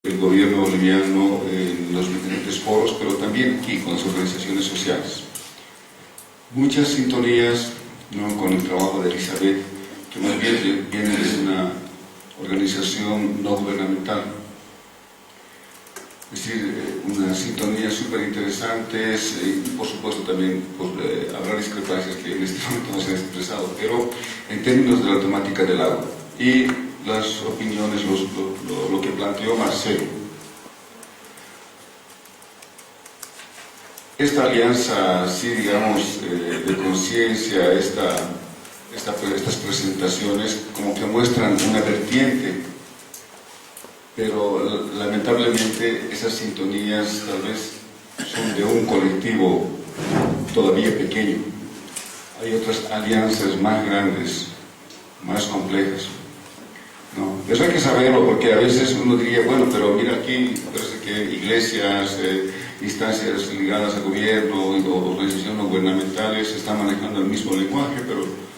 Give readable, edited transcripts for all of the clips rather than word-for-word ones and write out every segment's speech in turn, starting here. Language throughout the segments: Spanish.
el gobierno boliviano en los diferentes foros, pero también aquí con las organizaciones sociales. Muchas sintonías, ¿no?, con el trabajo de Elizabeth, que más bien viene de una organización no gubernamental. Es decir, unas sintonías súper interesantes y por supuesto también habrá discrepancias que en este momento no se han expresado, pero en términos de la temática del agua y las opiniones, lo que planteó Marcelo. Esta alianza, sí, digamos, de conciencia, estas presentaciones como que muestran una vertiente, pero lamentablemente esas sintonías tal vez son de un colectivo todavía pequeño. Hay otras alianzas más grandes, más complejas, ¿no? Eso hay que saberlo, porque a veces uno diría, bueno, pero mira aquí, parece que iglesias, instancias ligadas al gobierno o organizaciones no gubernamentales están manejando el mismo lenguaje, pero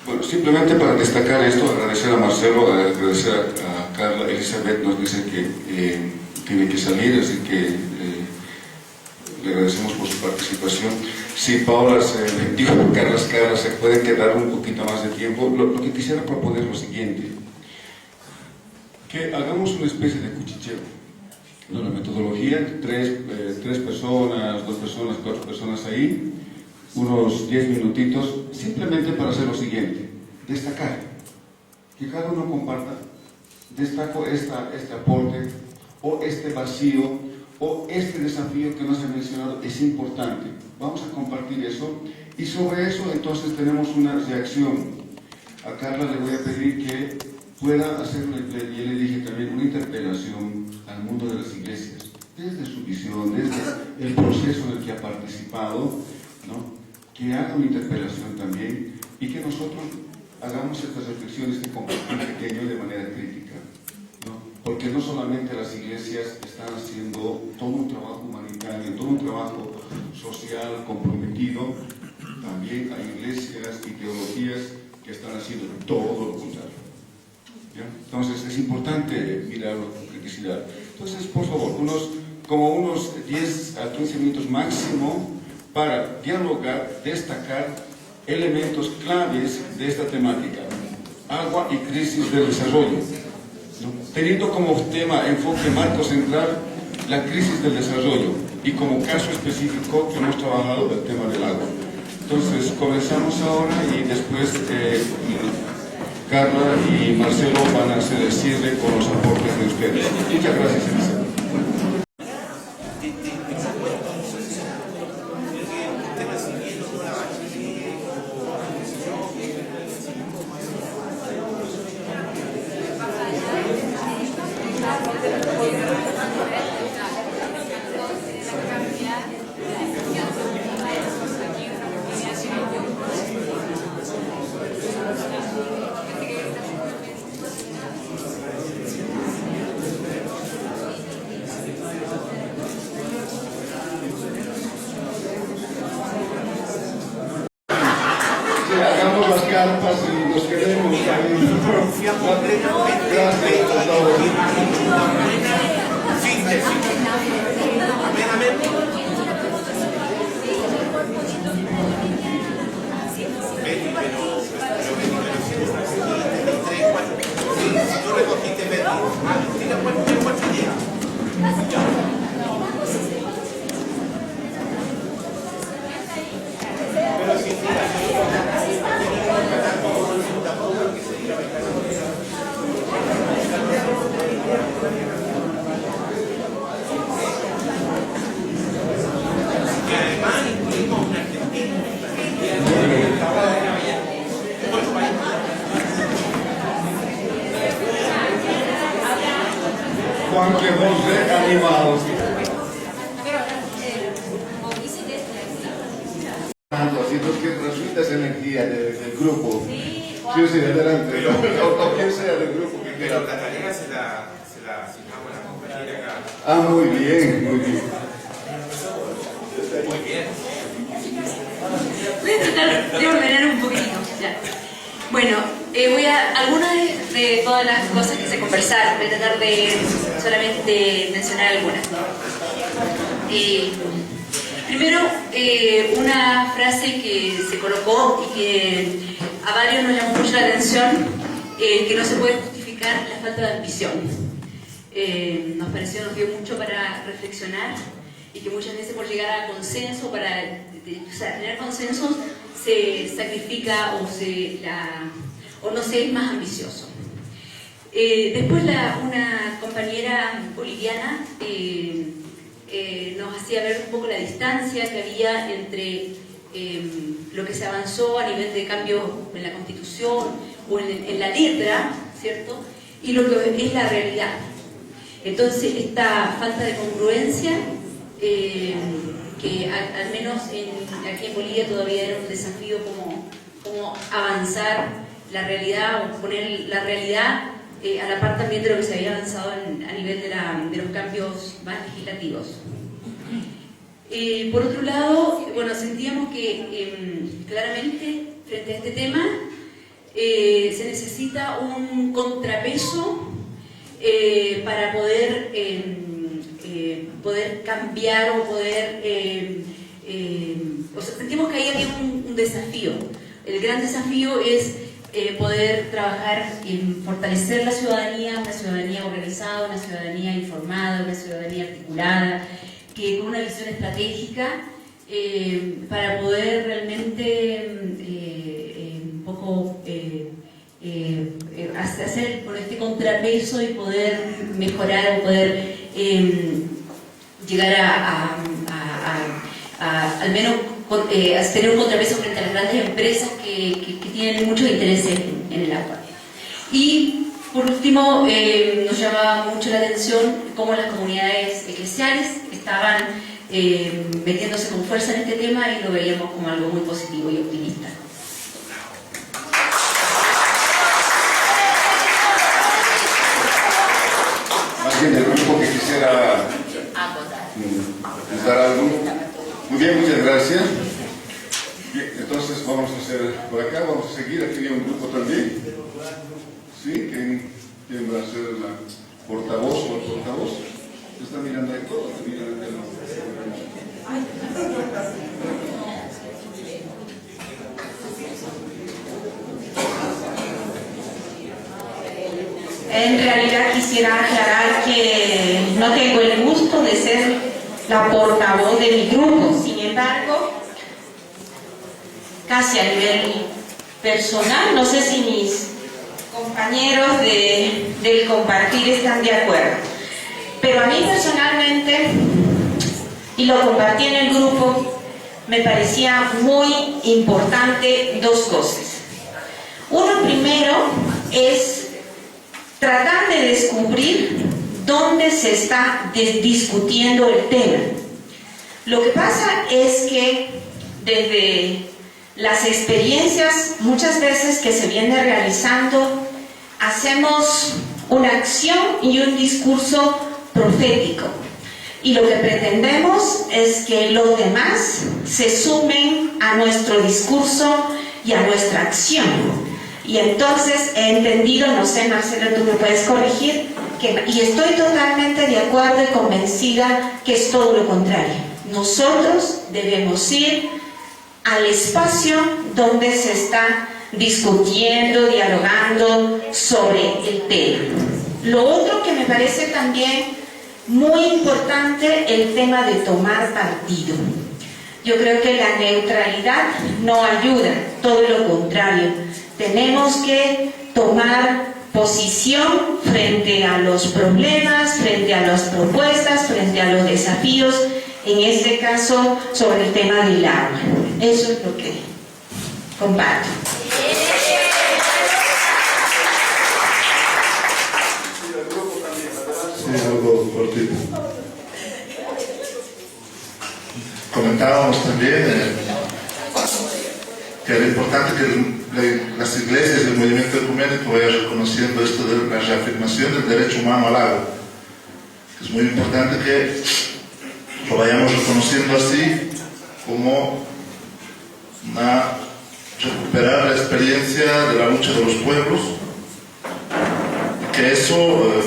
bueno, simplemente para destacar esto, agradecer a Marcelo, agradecer a Carla. Elizabeth nos dice que tiene que salir, así que le agradecemos por su participación. Si Paula dijo, Carla, se puede quedar un poquito más de tiempo. Lo que quisiera proponer es lo siguiente: que hagamos una especie de cuchicheo, ¿no? La metodología, tres personas, 2 personas, 4 personas ahí, unos 10 minutitos, simplemente para hacer lo siguiente: destacar, que cada uno comparta, destaco este aporte, o este vacío, o este desafío que no se ha mencionado, es importante. Vamos a compartir eso, y sobre eso entonces tenemos una reacción. A Carla le voy a pedir que pueda hacer, ya le dije también, una interpelación al mundo de las iglesias, desde su visión, desde el proceso en el que ha participado, ¿no?, que haga una interpelación también, y que nosotros hagamos estas reflexiones que compartimos pequeño de manera crítica, ¿no? Porque no solamente las iglesias están haciendo todo un trabajo humanitario, todo un trabajo social comprometido, también hay iglesias y teologías que están haciendo todo lo contrario, ¿ya? Entonces es importante mirarlo con criticidad. Entonces, por favor, unos 10 a 15 minutos máximo para dialogar, destacar elementos claves de esta temática: agua y crisis del desarrollo, ¿no?, teniendo como tema, enfoque, marco central, la crisis del desarrollo, y como caso específico que hemos trabajado el tema del agua. Entonces, comenzamos ahora, y después Carla y Marcelo van a hacer el cierre con los aportes de ustedes. Muchas gracias, Elisa. Hagamos las carpas y nos quedemos ahí. Juan, que vos animados. Siento que transmite esa energía del grupo. Sí, adelante. O quien sea del grupo que quiera. Pero Catalina se la asignamos a la compañera acá. Ah, muy bien, muy bien. Muy bien. Voy a tratar de ordenar un poquito. Ya. Bueno, algunas de de todas las cosas que se conversaron, voy a tratar de solamente mencionar algunas. Primero, una frase que se colocó y que a varios nos llamó mucho la atención, que no se puede justificar la falta de ambición. Nos pareció, nos dio mucho para reflexionar y que muchas veces por llegar a consenso, para tener consensos, se sacrifica o no se es más ambicioso. Después una compañera boliviana nos hacía ver un poco la distancia que había entre lo que se avanzó a nivel de cambio en la Constitución o en la letra, ¿cierto? Y lo que es la realidad. Entonces, esta falta de congruencia, que al menos aquí en Bolivia todavía era un desafío como avanzar la realidad o poner la realidad a la par también de lo que se había avanzado a nivel de los cambios más legislativos. Por otro lado, bueno, sentíamos que claramente frente a este tema se necesita un contrapeso para poder cambiar o poder... o sea, sentimos que ahí había un desafío. El gran desafío es poder trabajar en fortalecer la ciudadanía, una ciudadanía organizada, una ciudadanía informada, una ciudadanía articulada, que con una visión estratégica para poder realmente un poco hacer con este contrapeso y poder mejorar o poder llegar al menos a tener un contrapeso frente a las grandes empresas que tienen muchos intereses en el agua. Y por último, nos llamaba mucho la atención cómo las comunidades eclesiales estaban metiéndose con fuerza en este tema y lo veíamos como algo muy positivo y optimista. ¿Alguien del grupo que quisiera dar algo? Muy bien, muchas gracias. Bien, entonces vamos a hacer por acá, vamos a seguir. Aquí hay un grupo también. ¿Sí? ¿Quién va a ser la portavoz o el portavoz? ¿Se está mirando ahí todo? ¿Se mira el tema? En realidad quisiera aclarar que no tengo el gusto de ser la portavoz de mi grupo. Sin embargo, casi a nivel personal, no sé si mis compañeros del compartir están de acuerdo, pero a mí personalmente, y lo compartí en el grupo, me parecía muy importante dos cosas. Uno primero es tratar de descubrir dónde se está discutiendo el tema. Lo que pasa es que desde las experiencias muchas veces que se viene realizando, hacemos una acción y un discurso profético. Y lo que pretendemos es que los demás se sumen a nuestro discurso y a nuestra acción. Y entonces he entendido, no sé, Marcelo, tú me puedes corregir, y estoy totalmente de acuerdo y convencida que es todo lo contrario. Nosotros debemos ir al espacio donde se está discutiendo, dialogando sobre el tema. Lo otro que me parece también muy importante, el tema de tomar partido. Yo creo que la neutralidad no ayuda, todo lo contrario. Tenemos que tomar posición frente a los problemas, frente a las propuestas, frente a los desafíos, en este caso sobre el tema del agua. Eso es lo que comparto. Sí, algo cortito. Comentábamos también que era importante que las iglesias y el movimiento ecuménico vayan reconociendo esto de la reafirmación del derecho humano al agua. Es muy importante que lo vayamos reconociendo así como recuperar la experiencia de la lucha de los pueblos que eso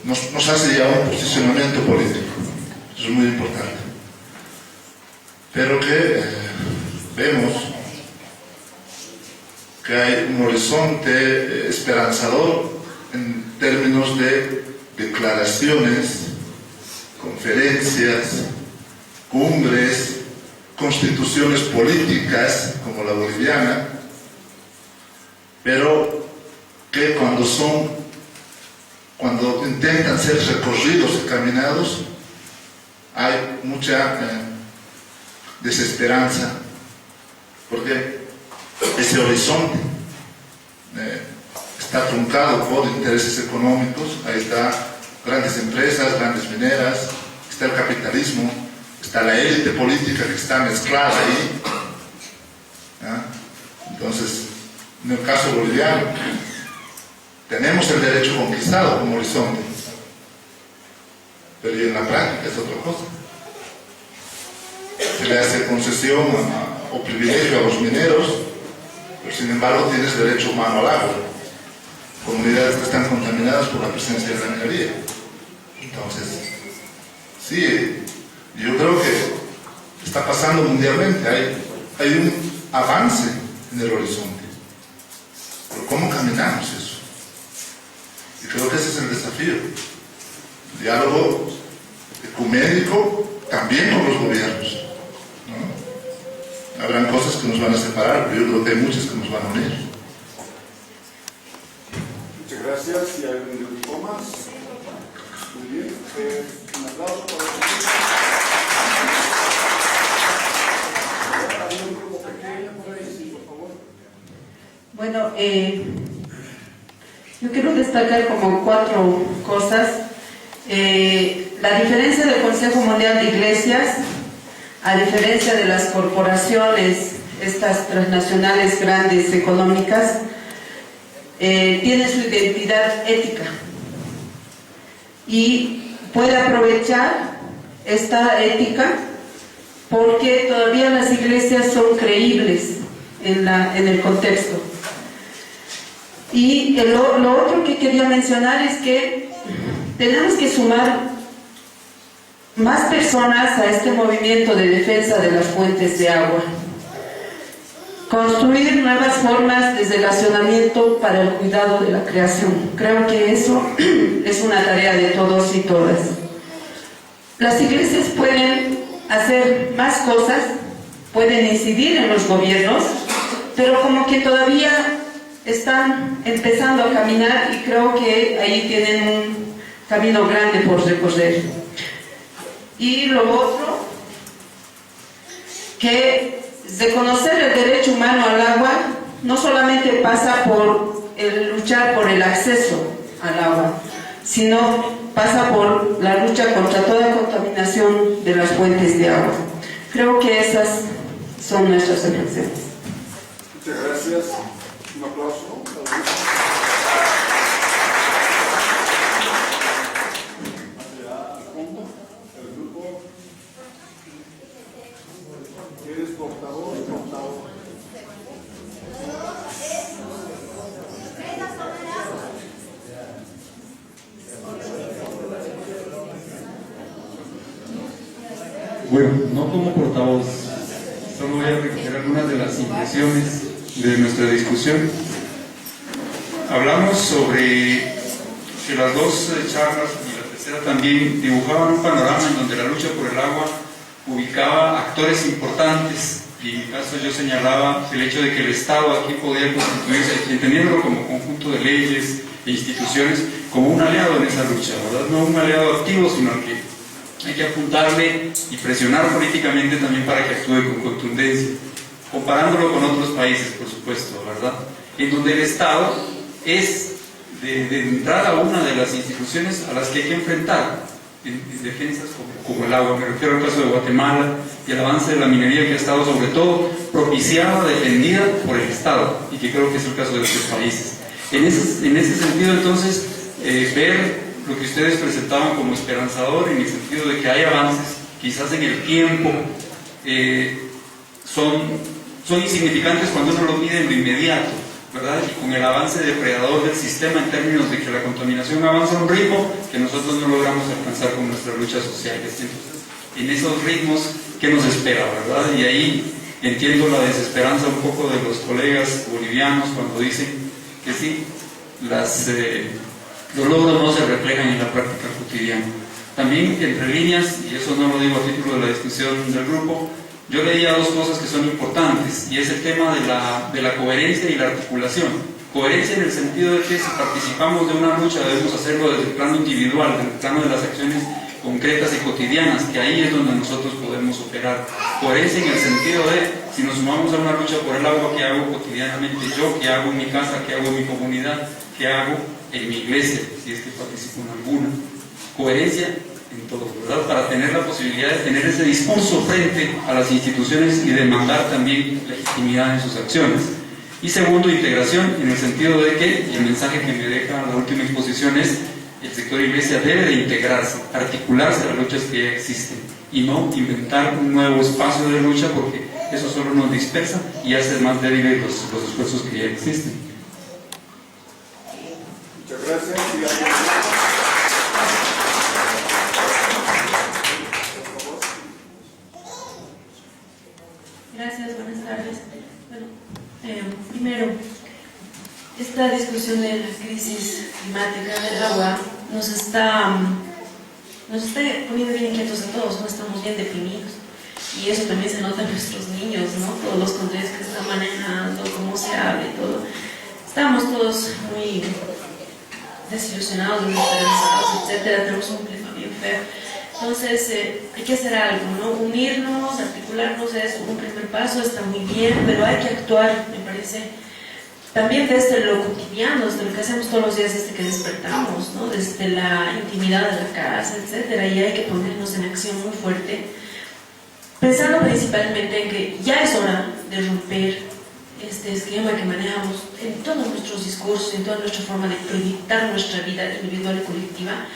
nos hace ya un posicionamiento político. Eso es muy importante. Pero que vemos que hay un horizonte esperanzador en términos de declaraciones, conferencias, cumbres, constituciones políticas como la boliviana, pero que cuando intentan ser recorridos y caminados, hay mucha desesperanza, porque ese horizonte está truncado por intereses económicos. Ahí está grandes empresas, grandes mineras, está el capitalismo, está la élite política que está mezclada ahí. Entonces, en el caso boliviano, tenemos el derecho conquistado como horizonte, pero en la práctica es otra cosa. Se le hace concesión o privilegio a los mineros, pero sin embargo tienes derecho humano al agua. Comunidades que están contaminadas por la presencia de la minería. Entonces, sí, yo creo que está pasando mundialmente, hay un avance en el horizonte. Pero ¿cómo caminamos eso? Y creo que ese es el desafío. El diálogo ecuménico también con los gobiernos, ¿no? Habrán cosas que nos van a separar, pero yo creo que hay muchas que nos van a unir. Muchas gracias. ¿Y algún grupo más? Muy bien. Un aplauso para ¿Hay un grupo pequeño por ahí? Sí, por favor. Bueno, yo quiero destacar como 4 cosas. La diferencia del Consejo Mundial de Iglesias, a diferencia de las corporaciones, estas transnacionales grandes económicas, tiene su identidad ética y puede aprovechar esta ética porque todavía las iglesias son creíbles en el contexto. Y lo otro que quería mencionar es que tenemos que sumar más personas a este movimiento de defensa de las fuentes de agua. Construir nuevas formas de relacionamiento para el cuidado de la creación. Creo que eso es una tarea de todos y todas. Las iglesias pueden hacer más cosas, pueden incidir en los gobiernos, pero como que todavía están empezando a caminar y creo que ahí tienen un camino grande por recorrer. Y lo otro, que reconocer el derecho humano al agua no solamente pasa por el luchar por el acceso al agua, sino pasa por la lucha contra toda contaminación de las fuentes de agua. Creo que esas son nuestras reflexiones. Muchas gracias. Un aplauso. El grupo. ¿Eres portavoz? Bueno, no como portavoz, solo voy a recoger algunas de las impresiones de nuestra discusión. Hablamos sobre que las 2 charlas y la tercera también dibujaban un panorama en donde la lucha por el agua ubicaba actores importantes, y en mi caso yo señalaba el hecho de que el Estado aquí podía constituirse, entendiéndolo como conjunto de leyes e instituciones, como un aliado en esa lucha, ¿verdad? No un aliado activo, sino que hay que apuntarle y presionar políticamente también para que actúe con contundencia, comparándolo con otros países, por supuesto, ¿verdad? En donde el Estado es de entrada una de las instituciones a las que hay que enfrentar en defensas como el agua. Me refiero al caso de Guatemala y el avance de la minería, que ha estado sobre todo propiciada, defendida por el Estado, y que creo que es el caso de otros países. En ese sentido, entonces, ver lo que ustedes presentaban como esperanzador, en el sentido de que hay avances, quizás en el tiempo, son insignificantes cuando uno lo mide en lo inmediato, ¿verdad? Y con el avance depredador del sistema en términos de que la contaminación avanza a un ritmo que nosotros no logramos alcanzar con nuestras luchas sociales. Entonces, en esos ritmos, ¿qué nos espera, verdad? Y ahí entiendo la desesperanza un poco de los colegas bolivianos cuando dicen que sí, los logros no se reflejan en la práctica cotidiana. También, entre líneas, y eso no lo digo a título de la discusión del grupo, yo leía dos cosas que son importantes, y es el tema de la coherencia y la articulación. Coherencia en el sentido de que si participamos de una lucha debemos hacerlo desde el plano individual, desde el plano de las acciones concretas y cotidianas, que ahí es donde nosotros podemos operar. Coherencia en el sentido de, si nos sumamos a una lucha por el agua, ¿qué hago cotidianamente yo? ¿Qué hago en mi casa? ¿Qué hago en mi comunidad? ¿Qué hago en mi iglesia? Si es que participo en alguna. Coherencia en todo, ¿verdad? Para tener la posibilidad de tener ese discurso frente a las instituciones y demandar también legitimidad en sus acciones. Y segundo, integración, en el sentido de que, y el mensaje que me deja la última exposición es, el sector iglesia debe de integrarse, articularse a las luchas que ya existen y no inventar un nuevo espacio de lucha, porque eso solo nos dispersa y hace más débiles los esfuerzos que ya existen. Muchas gracias. Gracias, buenas tardes. Bueno, primero, esta discusión de la crisis climática del agua nos está poniendo bien inquietos a todos, no estamos bien deprimidos. Y eso también se nota en nuestros niños, ¿no? Todos los contextos que están manejando, cómo se habla y todo. Estamos todos muy desilusionados, muy esperanzados, etcétera. Tenemos un clima bien feo. Entonces, hay que hacer algo, ¿no? Unirnos, articularnos es un primer paso, está muy bien, pero hay que actuar, me parece, también desde lo cotidiano, desde lo que hacemos todos los días desde que despertamos, ¿no? Desde la intimidad de la casa, etcétera, y hay que ponernos en acción muy fuerte, pensando principalmente en que ya es hora de romper este esquema que manejamos en todos nuestros discursos, en toda nuestra forma de proyectar nuestra vida individual y colectiva,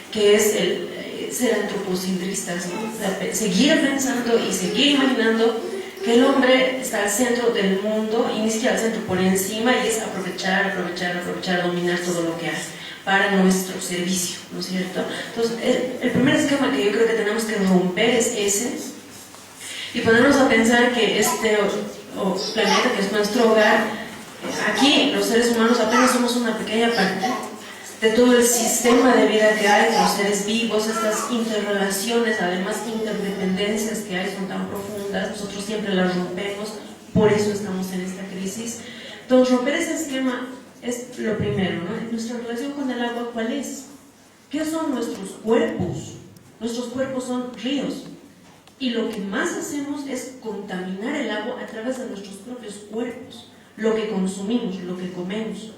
que es el ser antropocentristas, ¿no? O sea, seguir pensando y seguir imaginando que el hombre está al centro del mundo y ni siquiera al centro, por encima, y es aprovechar, dominar todo lo que hace para nuestro servicio, ¿no es cierto? Entonces, el primer esquema que yo creo que tenemos que romper es ese, y ponernos a pensar que este planeta, que es nuestro hogar, aquí los seres humanos apenas somos una pequeña parte de todo el sistema de vida que hay, los seres vivos, estas interrelaciones, además interdependencias que hay son tan profundas, nosotros siempre las rompemos, por eso estamos en esta crisis. Entonces, romper ese esquema es lo primero, ¿no? Nuestra relación con el agua, ¿cuál es? ¿Qué son nuestros cuerpos? Nuestros cuerpos son ríos, y lo que más hacemos es contaminar el agua a través de nuestros propios cuerpos, lo que consumimos, lo que comemos.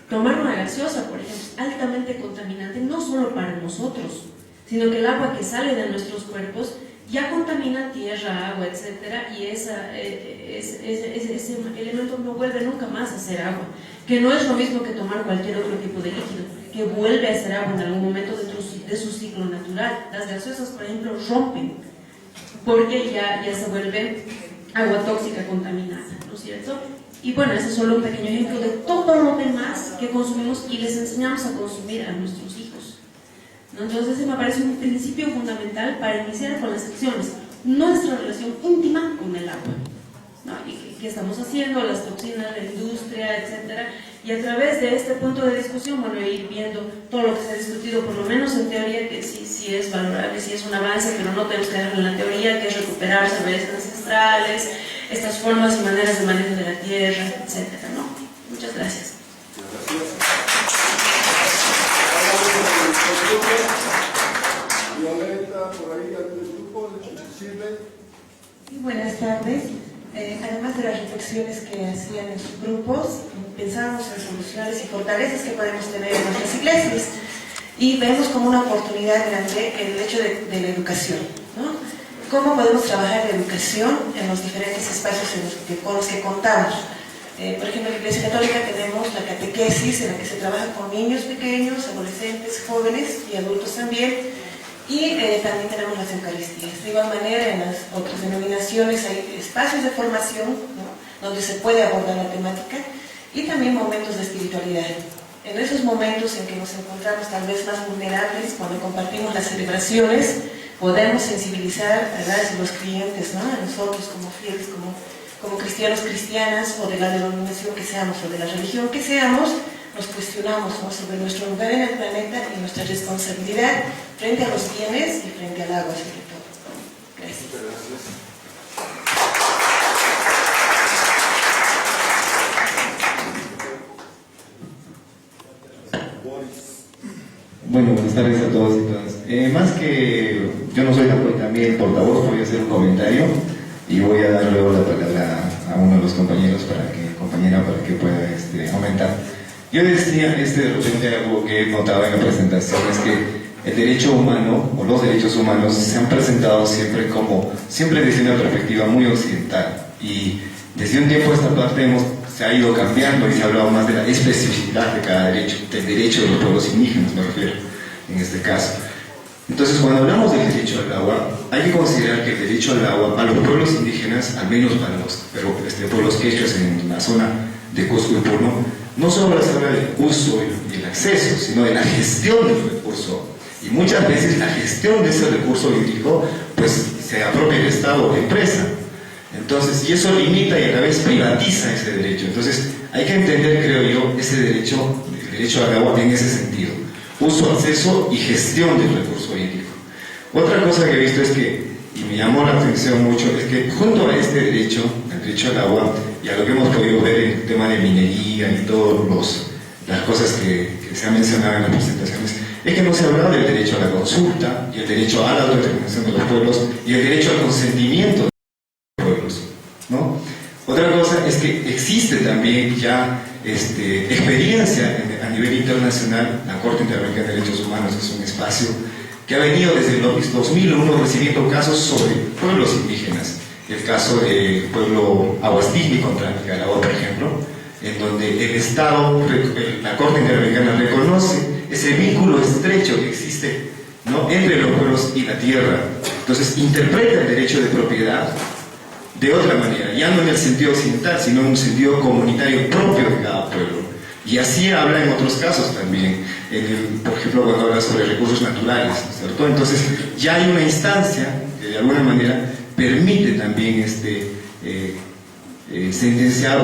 Tomar una gaseosa, por ejemplo, es altamente contaminante, no solo para nosotros, sino que el agua que sale de nuestros cuerpos ya contamina tierra, agua, etc. Y ese elemento no vuelve nunca más a ser agua, que no es lo mismo que tomar cualquier otro tipo de líquido, que vuelve a ser agua en algún momento de su ciclo natural. Las gaseosas, por ejemplo, rompen, porque ya se vuelve agua tóxica contaminada, ¿no es cierto? Y bueno, ese es solo un pequeño ejemplo de todo lo demás que consumimos y les enseñamos a consumir a nuestros hijos, ¿no? Entonces ese me parece un principio fundamental para iniciar con las acciones, nuestra relación íntima con el agua, ¿no? Y qué estamos haciendo, las toxinas, la industria, etcétera. Y a través de este punto de discusión, bueno, ir viendo todo lo que se ha discutido, por lo menos en teoría, que sí es valorable, sí es un avance, pero no tenemos que dejarlo en la teoría, que es recuperar saberes ancestrales, estas formas y maneras de manejo de la tierra, etcétera, ¿no? Muchas gracias. Violeta, por ahí, del grupo, Buenas tardes. Además de las reflexiones que hacían en sus grupos, pensábamos en soluciones y fortalezas que podemos tener en nuestras iglesias y vemos como una oportunidad grande el hecho de la educación, ¿no? ¿Cómo podemos trabajar la educación en los diferentes espacios con los que contamos? Por ejemplo, en la Iglesia Católica tenemos la catequesis, en la que se trabaja con niños pequeños, adolescentes, jóvenes y adultos también, y también tenemos las Eucaristías. De igual manera, en las otras denominaciones hay espacios de formación, ¿no?, donde se puede abordar la temática, y también momentos de espiritualidad. En esos momentos en que nos encontramos tal vez más vulnerables, cuando compartimos las celebraciones, podemos sensibilizar a los creyentes, ¿no? A nosotros como fieles, como cristianos, cristianas, o de la denominación que seamos, o de la religión que seamos, nos cuestionamos, ¿no?, sobre nuestro lugar en el planeta y nuestra responsabilidad frente a los bienes y frente al agua, sobre todo. Gracias. Bueno, buenas tardes a todos y todas. Más que yo no soy también portavoz, voy a hacer un comentario y voy a dar luego la palabra a uno de los compañeros para que pueda aumentar. Yo decía, de repente algo que he notado en la presentación es que el derecho humano o los derechos humanos se han presentado siempre desde una perspectiva muy occidental, y desde un tiempo a esta parte se ha ido cambiando y se ha hablado más de la especificidad de cada derecho, del derecho de los pueblos indígenas, me refiero, en este caso. Entonces, cuando hablamos del derecho al agua, hay que considerar que el derecho al agua a los pueblos indígenas, al menos para los pueblos quechuas en la zona de Cusco y Puno, no solo se habla del uso y el acceso, sino de la gestión del recurso. Y muchas veces la gestión de ese recurso hídrico, pues se apropia el Estado o la empresa. Entonces, y eso limita y a la vez privatiza ese derecho. Entonces, hay que entender, creo yo, el derecho al agua en ese sentido: uso, acceso y gestión del recurso hídrico. Otra cosa que he visto es que, y me llamó la atención mucho, es que junto a este derecho, el derecho al agua, y a lo que hemos podido ver en el tema de minería y todas las cosas que se han mencionado en las presentaciones, es que no se ha hablado del derecho a la consulta, y el derecho a la autodeterminación de los pueblos, y el derecho al consentimiento de los pueblos, ¿no? Otra cosa es que existe también ya experiencia a nivel internacional. La Corte Interamericana de Derechos Humanos es un espacio que ha venido desde el 2001 recibiendo casos sobre pueblos indígenas. El caso del pueblo Aguastigui contra Nicaragua, por ejemplo, en donde el Estado, la Corte Interamericana, reconoce ese vínculo estrecho que existe, ¿no?, entre los pueblos y la tierra. Entonces interpreta el derecho de propiedad de otra manera, ya no en el sentido occidental, sino en un sentido comunitario propio de cada pueblo. Y así habla en otros casos también, por ejemplo, cuando habla sobre recursos naturales, ¿cierto? Entonces ya hay una instancia que de alguna manera permite también sentenciar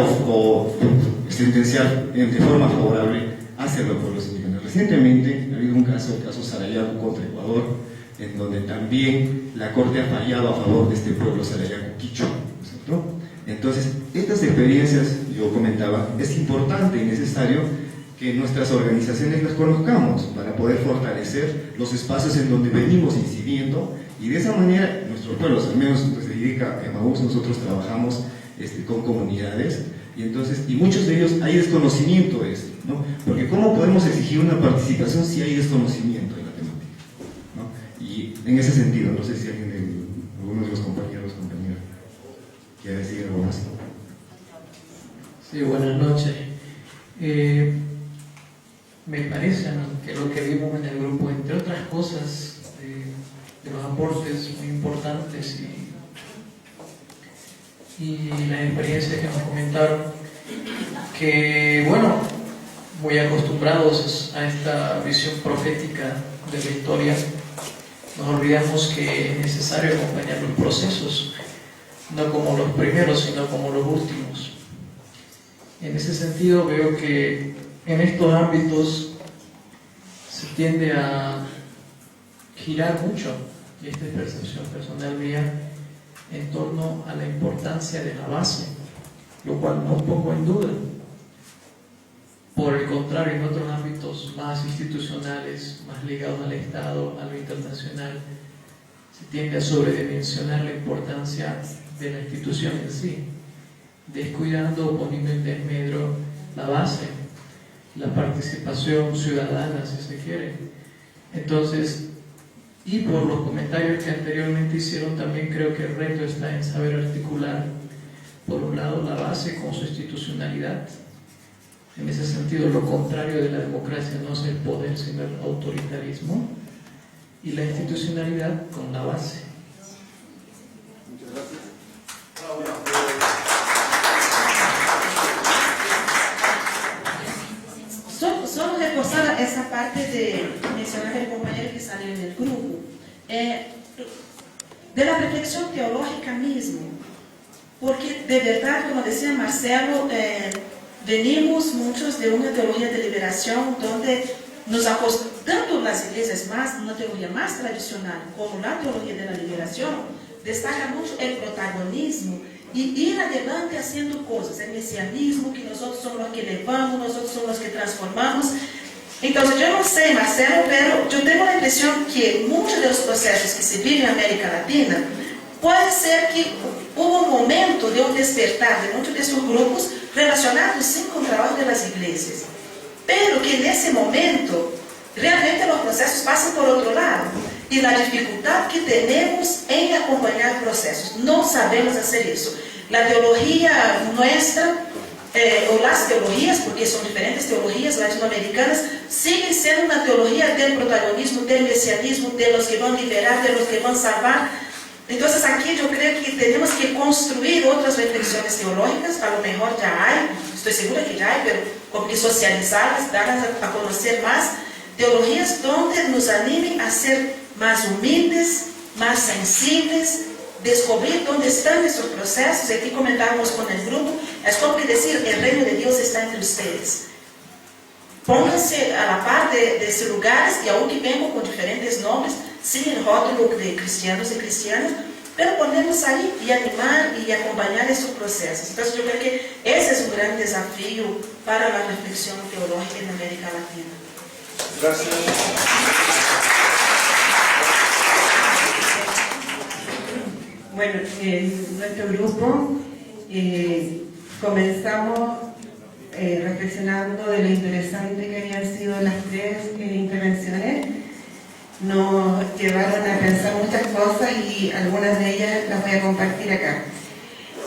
de forma favorable hacia los pueblos indígenas. Recientemente ha habido un caso, el caso Sarayaku contra Ecuador, en donde también la Corte ha fallado a favor de este pueblo Sarayaku quichua, ¿cierto? Entonces, estas experiencias, yo comentaba, es importante y necesario que nuestras organizaciones las conozcamos para poder fortalecer los espacios en donde venimos incidiendo, y de esa manera nuestros pueblos, al menos desde IDECA Emaús, nosotros trabajamos con comunidades, y muchos de ellos hay desconocimiento de esto, ¿no? Porque ¿cómo podemos exigir una participación si hay desconocimiento de la temática, ¿no? Y en ese sentido, no sé si alguno de los compañeros quiere decir algo más. Sí, buenas noches. Me parece, ¿no?, que lo que vimos en el grupo, entre otras cosas, de los aportes muy importantes y las experiencias que nos comentaron, que bueno, muy acostumbrados a esta visión profética de la historia, nos olvidamos que es necesario acompañar los procesos, no como los primeros, sino como los últimos. En ese sentido veo que en estos ámbitos se tiende a girar mucho, y esta es percepción personal mía, en torno a la importancia de la base, lo cual no pongo en duda. Por el contrario, en otros ámbitos más institucionales, más ligados al Estado, a lo internacional, se tiende a sobredimensionar la importancia de la institución en sí, descuidando o poniendo en desmedro la base, la participación ciudadana, si se quiere. Entonces, y por los comentarios que anteriormente hicieron, también creo que el reto está en saber articular, por un lado, la base con su institucionalidad. En ese sentido, lo contrario de la democracia no es el poder, sino el autoritarismo, y la institucionalidad con la base. Muchas gracias. reforzar esa parte de mencionar el compañero que salió en el grupo, de la reflexión teológica mismo, porque de verdad, como decía Marcelo, venimos muchos de una teología de liberación donde nos tanto las iglesias más, una teología más tradicional como la teología de la liberación, destaca mucho el protagonismo y ir adelante haciendo cosas, el mesianismo, que nosotros somos los que levamos, nosotros somos los que transformamos. Entonces yo no sé, Marcelo, pero yo tengo la impresión que muchos de los procesos que se viven en América Latina, puede ser que hubo un momento de un despertar de muchos de estos grupos relacionados sí con el trabajo de las iglesias, pero que en ese momento realmente los procesos pasan por otro lado y la dificultad que tenemos en acompañar procesos, no sabemos hacer eso. La teología nuestra, o las teologías, porque son diferentes teologías latinoamericanas, siguen siendo una teología del protagonismo, del mesianismo, de los que van a liberar, de los que van a salvar. Entonces aquí yo creo que tenemos que construir otras reflexiones teológicas, a lo mejor ya hay, estoy segura que ya hay, pero como que socializarlas, darlas a conocer más, teologías donde nos animen a ser más humildes, más sensibles, descubrir dónde están esos procesos. Aquí comentábamos con el grupo, es como que decir, el reino de Dios está entre ustedes. Pónganse a la par de esos lugares, y aunque vengan con diferentes nombres, sin el rótulo de cristianos y cristianas, pero ponernos ahí y animar y acompañar esos procesos. Entonces yo creo que ese es un gran desafío para la reflexión teológica en América Latina. Gracias. Bueno, nuestro grupo comenzamos reflexionando de lo interesante que habían sido las tres intervenciones. Nos llevaron a pensar muchas cosas y algunas de ellas las voy a compartir acá.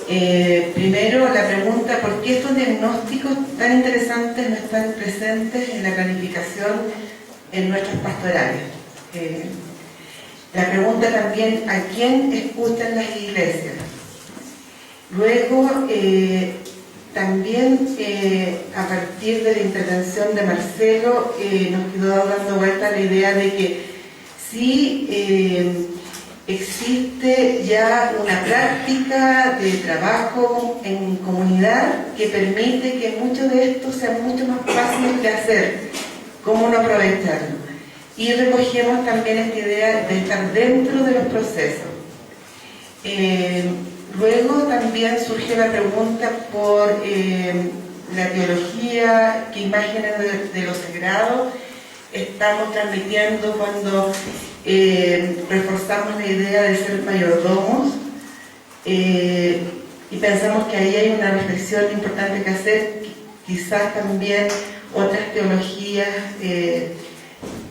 Primero, la pregunta, ¿por qué estos diagnósticos tan interesantes no están presentes en la planificación en nuestros pastorales? La pregunta también, ¿a quién escuchan las iglesias? Luego, también a partir de la intervención de Marcelo, nos quedó dando vuelta la idea de que sí existe ya una práctica de trabajo en comunidad que permite que mucho de esto sea mucho más fácil de hacer, cómo no aprovecharlo. Y recogemos también esta idea de estar dentro de los procesos. Luego también surgió la pregunta por la teología, qué imágenes de lo sagrado estamos transmitiendo cuando reforzamos la idea de ser mayordomos, y pensamos que ahí hay una reflexión importante que hacer. Quizás también otras teologías,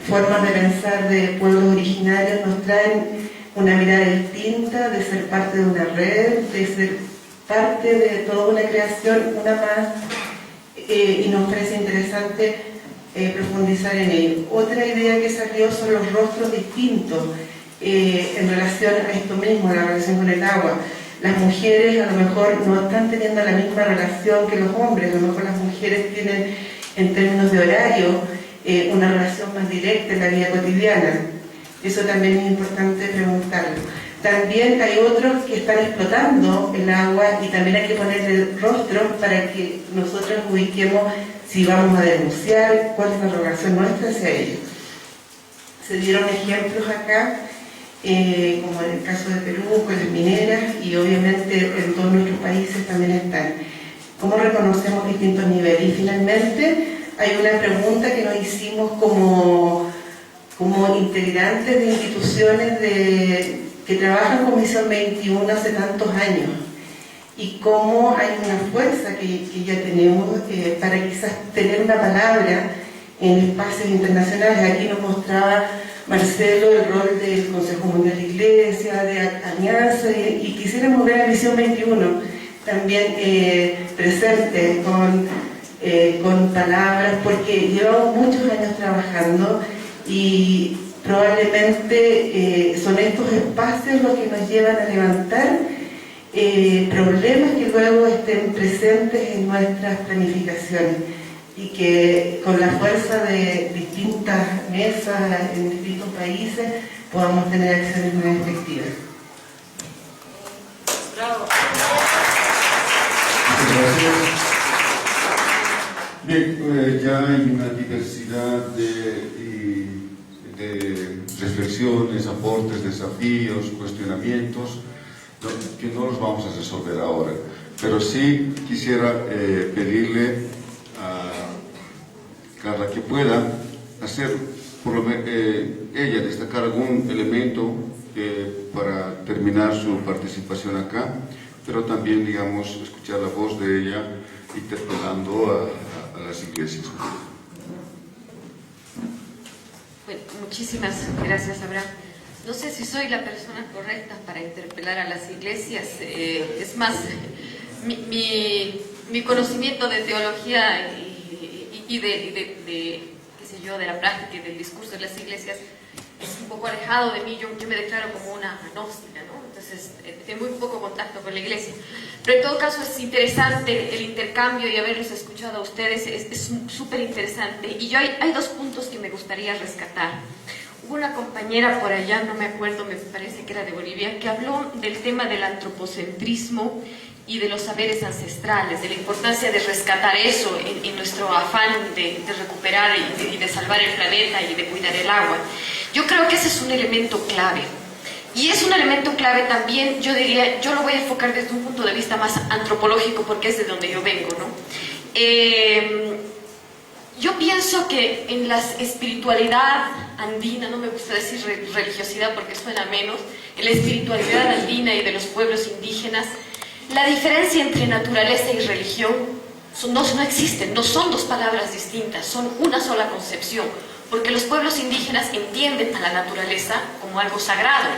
formas de pensar de pueblos originarios nos traen una mirada distinta, de ser parte de una red, de ser parte de toda una creación, una más, y nos parece interesante profundizar en ello. Otra idea que salió son los rostros distintos en relación a esto mismo, la relación con el agua. Las mujeres a lo mejor no están teniendo la misma relación que los hombres, a lo mejor las mujeres tienen en términos de horario una relación más directa en la vida cotidiana. Eso también es importante preguntarlo. También hay otros que están explotando el agua y también hay que ponerle el rostro para que nosotros ubiquemos si vamos a denunciar, cuál es la relación nuestra hacia ellos. Se dieron ejemplos acá, como en el caso de Perú, con las mineras, y obviamente en todos nuestros países también están. ¿Cómo reconocemos distintos niveles? Y finalmente hay una pregunta que nos hicimos como integrantes de instituciones que trabajan con Misión 21 hace tantos años, y cómo hay una fuerza que ya tenemos para quizás tener una palabra en espacios internacionales. Aquí nos mostraba Marcelo el rol del Consejo Mundial de Iglesia, de Alianza, y quisiéramos ver a Misión 21 también presente con palabras, porque llevamos muchos años trabajando y probablemente son estos espacios los que nos llevan a levantar problemas que luego estén presentes en nuestras planificaciones. y que con la fuerza de distintas mesas en distintos países podamos tener acciones más efectivas. Bravo. Bien, ya hay una diversidad de reflexiones, aportes, desafíos, cuestionamientos, que no los vamos a resolver ahora. Pero sí quisiera pedirle a Carla que pueda hacer, por lo menos ella, destacar algún elemento para terminar su participación acá, pero también, digamos, escuchar la voz de ella interpelando a las iglesias. Bueno, muchísimas gracias, Abraham. No sé si soy la persona correcta para interpelar a las iglesias. Es más, mi conocimiento de teología y de qué sé yo, de la práctica y del discurso de las iglesias es un poco alejado de mí. Yo me declaro como una agnóstica, ¿no? Entonces tengo muy poco contacto con la iglesia. Pero en todo caso es interesante el intercambio y haberlos escuchado a ustedes, es súper interesante. Y yo hay dos puntos que me gustaría rescatar. Hubo una compañera por allá, no me acuerdo, me parece que era de Bolivia, que habló del tema del antropocentrismo y de los saberes ancestrales, de la importancia de rescatar eso en nuestro afán de recuperar y de salvar el planeta y de cuidar el agua. Yo creo que ese es un elemento clave. Y es un elemento clave también, yo diría, yo lo voy a enfocar desde un punto de vista más antropológico porque es de donde yo vengo, ¿no? Yo pienso que en la espiritualidad andina, no me gusta decir religiosidad porque suena menos, en la espiritualidad andina y de los pueblos indígenas, la diferencia entre naturaleza y religión no existen, no son dos palabras distintas, son una sola concepción, porque los pueblos indígenas entienden a la naturaleza como algo sagrado.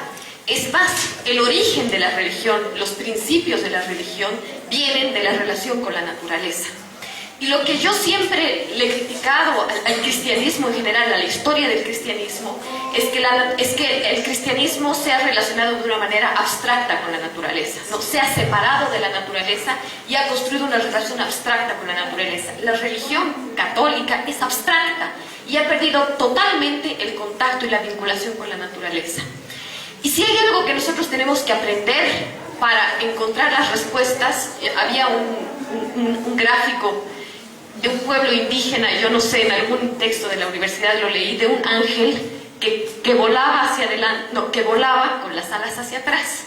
Es más, el origen de la religión, los principios de la religión, vienen de la relación con la naturaleza. Y lo que yo siempre le he criticado al cristianismo en general, a la historia del cristianismo, es que el cristianismo se ha relacionado de una manera abstracta con la naturaleza, ¿no? Se ha separado de la naturaleza y ha construido una relación abstracta con la naturaleza. La religión católica es abstracta y ha perdido totalmente el contacto y la vinculación con la naturaleza. Y si hay algo que nosotros tenemos que aprender para encontrar las respuestas, había un gráfico de un pueblo indígena, yo no sé, en algún texto de la universidad lo leí, de un ángel que volaba hacia adelante, no, que volaba con las alas hacia atrás.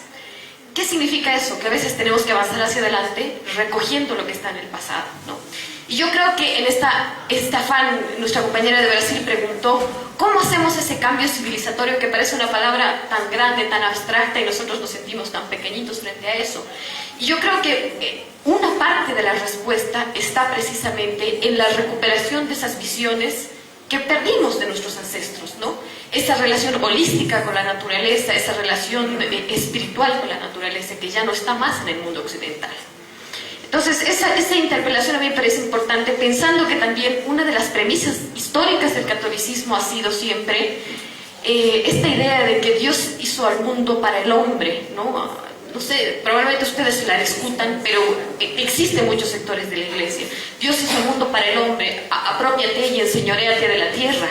¿Qué significa eso? Que a veces tenemos que avanzar hacia adelante recogiendo lo que está en el pasado, ¿no? Y yo creo que en este afán, nuestra compañera de Brasil preguntó, ¿cómo hacemos ese cambio civilizatorio que parece una palabra tan grande, tan abstracta y nosotros nos sentimos tan pequeñitos frente a eso? Y yo creo que una parte de la respuesta está precisamente en la recuperación de esas visiones que perdimos de nuestros ancestros, ¿no? Esa relación holística con la naturaleza, esa relación espiritual con la naturaleza que ya no está más en el mundo occidental. Entonces, esa interpelación a mí me parece importante, pensando que también una de las premisas históricas del catolicismo ha sido siempre esta idea de que Dios hizo al mundo para el hombre, ¿no? No sé, probablemente ustedes la discutan, pero existen muchos sectores de la iglesia. Dios hizo el mundo para el hombre, apropiate y enseñoréate de la tierra.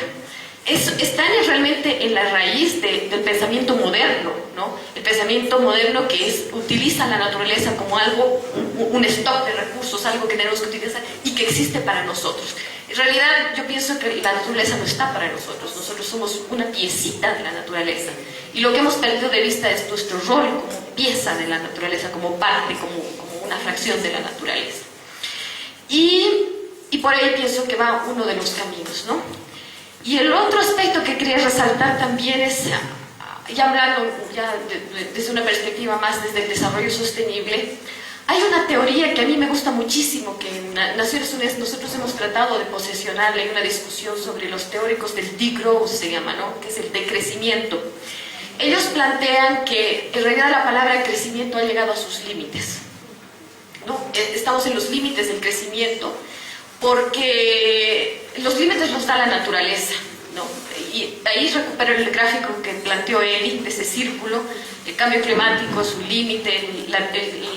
Están realmente en la raíz del pensamiento moderno, ¿no? El pensamiento moderno que utiliza la naturaleza como algo, un stock de recursos, algo que tenemos que utilizar y que existe para nosotros. En realidad yo pienso que la naturaleza no está para nosotros somos una piecita de la naturaleza. Y lo que hemos perdido de vista es nuestro rol como pieza de la naturaleza, como parte, como una fracción de la naturaleza. Y por ahí pienso que va uno de los caminos, ¿no? Y el otro aspecto que quería resaltar también es, ya hablando desde una perspectiva más desde el desarrollo sostenible, hay una teoría que a mí me gusta muchísimo, que en Naciones Unidas nosotros hemos tratado de posesionarle, hay una discusión sobre los teóricos del degrowth, se llama, ¿no? Que es el decrecimiento. Ellos plantean que en realidad la palabra crecimiento ha llegado a sus límites, ¿no? Estamos en los límites del crecimiento, porque los límites los da la naturaleza, ¿no? y ahí recupero el gráfico que planteó Eli, de ese círculo, el cambio climático, su límite,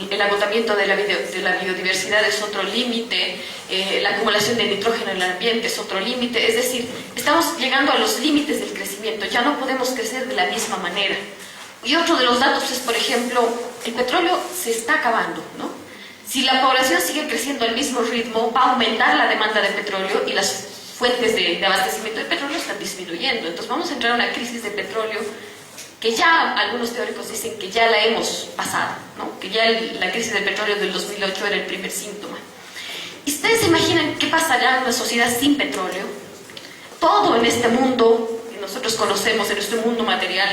el agotamiento de la biodiversidad es otro límite, la acumulación de nitrógeno en el ambiente es otro límite, es decir, estamos llegando a los límites del crecimiento, ya no podemos crecer de la misma manera. Y otro de los datos es, por ejemplo, el petróleo se está acabando, ¿no? Si la población sigue creciendo al mismo ritmo, va a aumentar la demanda de petróleo y las fuentes de abastecimiento de petróleo están disminuyendo. Entonces vamos a entrar a una crisis de petróleo que ya algunos teóricos dicen que ya la hemos pasado, ¿no? Que ya la crisis del petróleo del 2008 era el primer síntoma. ¿Y ustedes se imaginan qué pasará en una sociedad sin petróleo? Todo en este mundo que nosotros conocemos, en nuestro mundo material,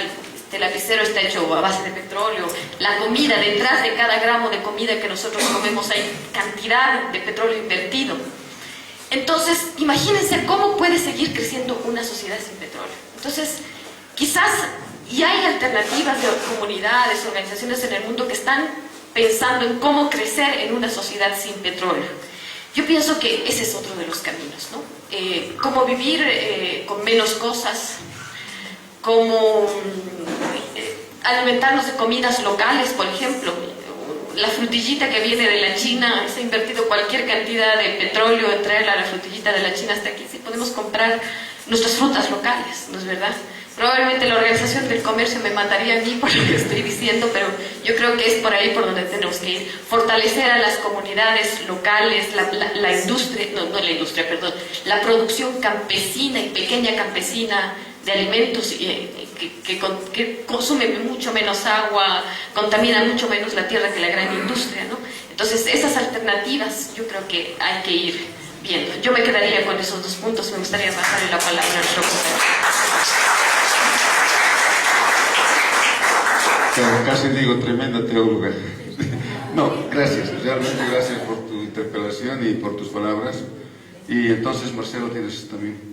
el lapicero está hecho a base de petróleo, la comida, detrás de cada gramo de comida que nosotros comemos hay cantidad de petróleo invertido. Entonces, imagínense cómo puede seguir creciendo una sociedad sin petróleo. Entonces, quizás, y hay alternativas de comunidades, organizaciones en el mundo que están pensando en cómo crecer en una sociedad sin petróleo. Yo pienso que ese es otro de los caminos, ¿no? Cómo vivir con menos cosas, cómo alimentarnos de comidas locales, por ejemplo. La frutillita que viene de la China, se ha invertido cualquier cantidad de petróleo en traerla a la frutillita de la China hasta aquí. Sí podemos comprar nuestras frutas locales, ¿no es verdad? Probablemente la Organización del Comercio me mataría a mí por lo que estoy diciendo, pero yo creo que es por ahí por donde tenemos que ir. Fortalecer a las comunidades locales, la industria, la producción campesina y pequeña campesina de alimentos que consumen mucho menos agua, contaminan mucho menos la tierra que la gran industria, ¿no? Entonces, esas alternativas yo creo que hay que ir viendo. Yo me quedaría con esos dos puntos, me gustaría pasarle la palabra a nuestro compañero. Casi digo tremenda teóloga. No, gracias, realmente gracias por tu interpelación y por tus palabras. Y entonces, Marcelo, tienes también.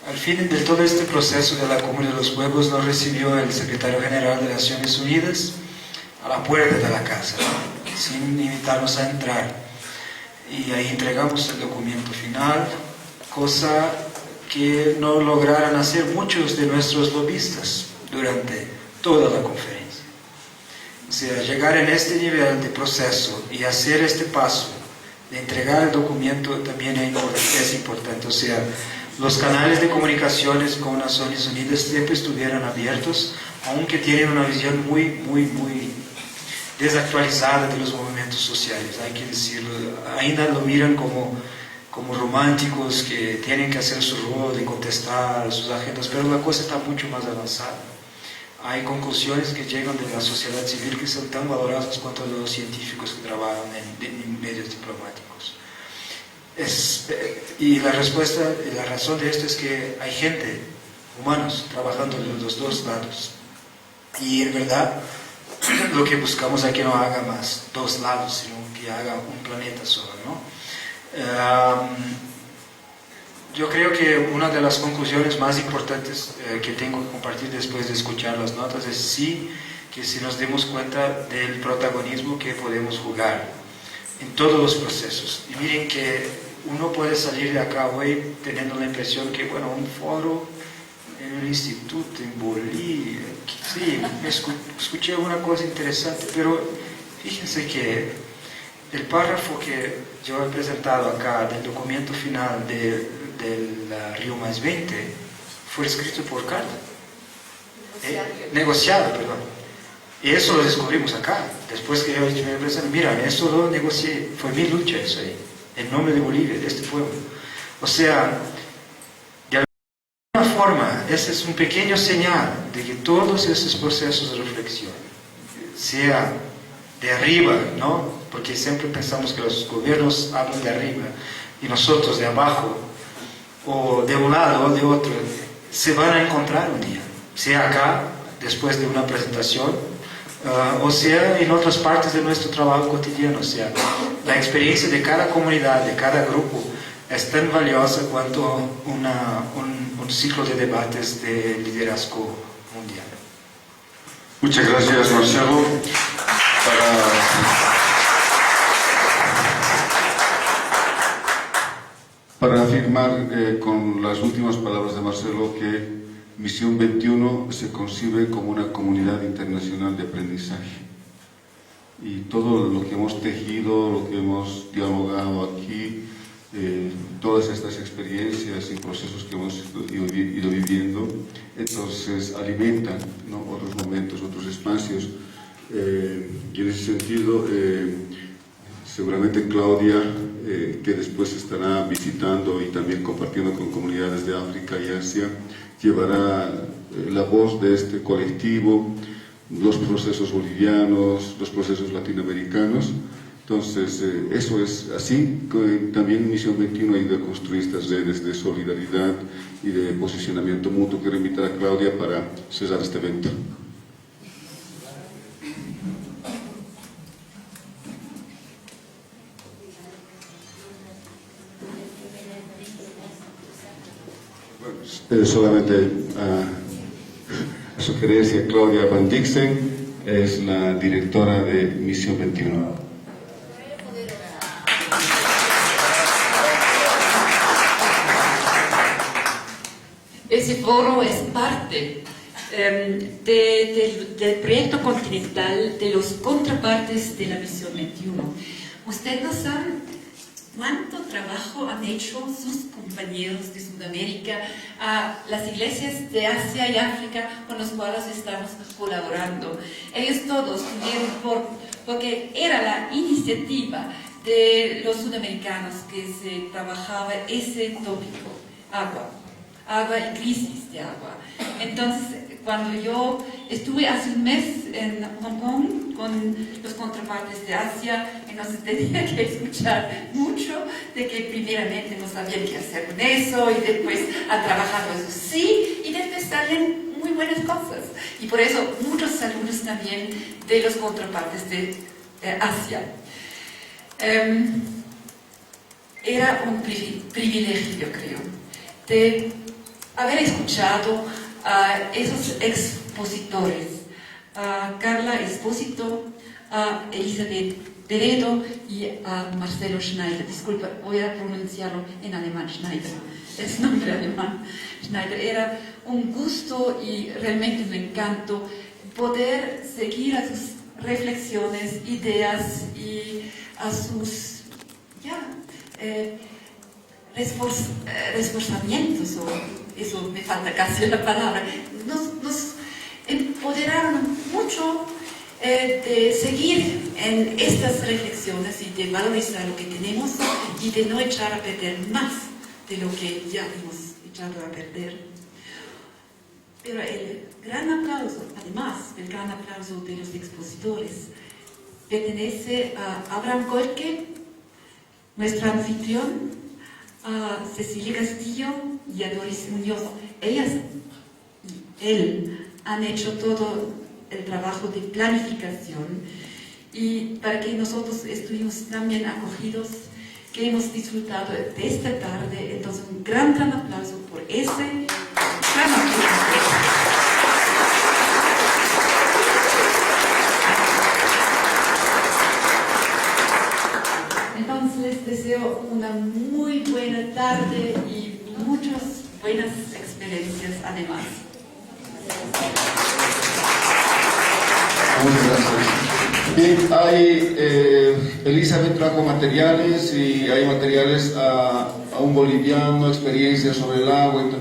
Al fin de todo este proceso de la Cumbre de los Pueblos nos recibió el secretario general de Naciones Unidas a la puerta de la casa, sin invitarnos a entrar. Y ahí entregamos el documento final, cosa que no lograron hacer muchos de nuestros lobistas durante toda la conferencia. O sea, llegar en este nivel de proceso y hacer este paso de entregar el documento también es importante. O sea, los canales de comunicaciones con Naciones Unidas siempre estuvieron abiertos, aunque tienen una visión muy desactualizada de los movimientos sociales, hay que decirlo. Ainda lo miran como románticos que tienen que hacer su rol de contestar sus agendas, pero la cosa está mucho más avanzada. Hay conclusiones que llegan de la sociedad civil que son tan valoradas cuanto los científicos que trabajan en medios diplomáticos. Y la respuesta, la razón de esto es que hay gente, humanos, trabajando de los dos lados. Y en verdad, lo que buscamos es que no haga más dos lados, sino que haga un planeta solo, ¿no? Yo creo que una de las conclusiones más importantes que tengo que compartir después de escuchar las notas es sí que si nos demos cuenta del protagonismo que podemos jugar en todos los procesos. Y miren que uno puede salir de acá hoy teniendo la impresión que, bueno, un foro en el instituto en Bolivia, sí, escuché una cosa interesante, pero fíjense que el párrafo que yo he presentado acá del documento final del Río +20 fue escrito por Carla. Negociado, perdón. Y eso lo descubrimos acá. Después que yo me presenté, mira, eso lo negocié, fue mi lucha eso ahí, en nombre de Bolivia, de este pueblo. O sea, de alguna forma, ese es un pequeño señal de que todos esos procesos de reflexión, sea de arriba, ¿no? Porque siempre pensamos que los gobiernos hablan de arriba y nosotros de abajo, o de un lado o de otro, se van a encontrar un día, sea acá, después de una presentación, o sea en otras partes de nuestro trabajo cotidiano. O sea, la experiencia de cada comunidad, de cada grupo, es tan valiosa cuanto un ciclo de debates de liderazgo mundial. Muchas gracias, Marcelo. para afirmar con las últimas palabras de Marcelo que Misión 21 se concibe como una comunidad internacional de aprendizaje. Y todo lo que hemos tejido, lo que hemos dialogado aquí, todas estas experiencias y procesos que hemos ido viviendo, entonces alimentan, ¿no?, otros momentos, otros espacios. Y en ese sentido, seguramente Claudia, que después estará visitando y también compartiendo con comunidades de África y Asia, llevará la voz de este colectivo, los procesos bolivianos, los procesos latinoamericanos. Entonces, eso es así. También Misión 21 ha ido a construir estas redes de solidaridad y de posicionamiento mutuo. Quiero invitar a Claudia para cerrar este evento. Bueno, solamente a sugerencia, Claudia Van Dixen es la directora de Misión 21. Ese foro es parte del proyecto continental de los contrapartes de la Misión 21. Ustedes no saben cuánto trabajo han hecho sus compañeros de Sudamérica, las iglesias de Asia y África con los cuales estamos colaborando. Ellos todos tuvieron, porque era la iniciativa de los sudamericanos que se trabajaba ese tópico, agua y crisis de agua. Entonces, cuando yo estuve hace un mes en Hong Kong con los contrapartes de Asia, entonces tenía que escuchar mucho de que primeramente no sabían qué hacer con eso y después han trabajado eso sí y después salen muy buenas cosas. Y por eso muchos saludos también de los contrapartes de Asia. Era un privilegio, yo creo, de haber escuchado a esos expositores, a Carla Espósito, a Elizabeth Peredo y a Marcelo Schneider. Disculpa, voy a pronunciarlo en alemán, Schneider. Es nombre alemán, Schneider. Era un gusto y realmente un encanto poder seguir a sus reflexiones, ideas y a sus esforzamientos, o eso me falta casi la palabra, nos empoderaron mucho de seguir en estas reflexiones y de valorizar lo que tenemos y de no echar a perder más de lo que ya hemos echado a perder. Pero el gran aplauso, además del gran aplauso de los expositores, pertenece a Abraham Goldke, nuestro anfitrión, a Cecilia Castillo y a Doris Muñoz. Él han hecho todo el trabajo de planificación y para que nosotros estuvimos tan bien acogidos, que hemos disfrutado de esta tarde. Entonces un gran aplauso por ese gran aplauso. Entonces les deseo una muy buena tarde y muchas buenas experiencias además. Muchas gracias. Bien, Elizabeth trajo materiales y hay materiales a un boliviano, experiencias sobre el agua.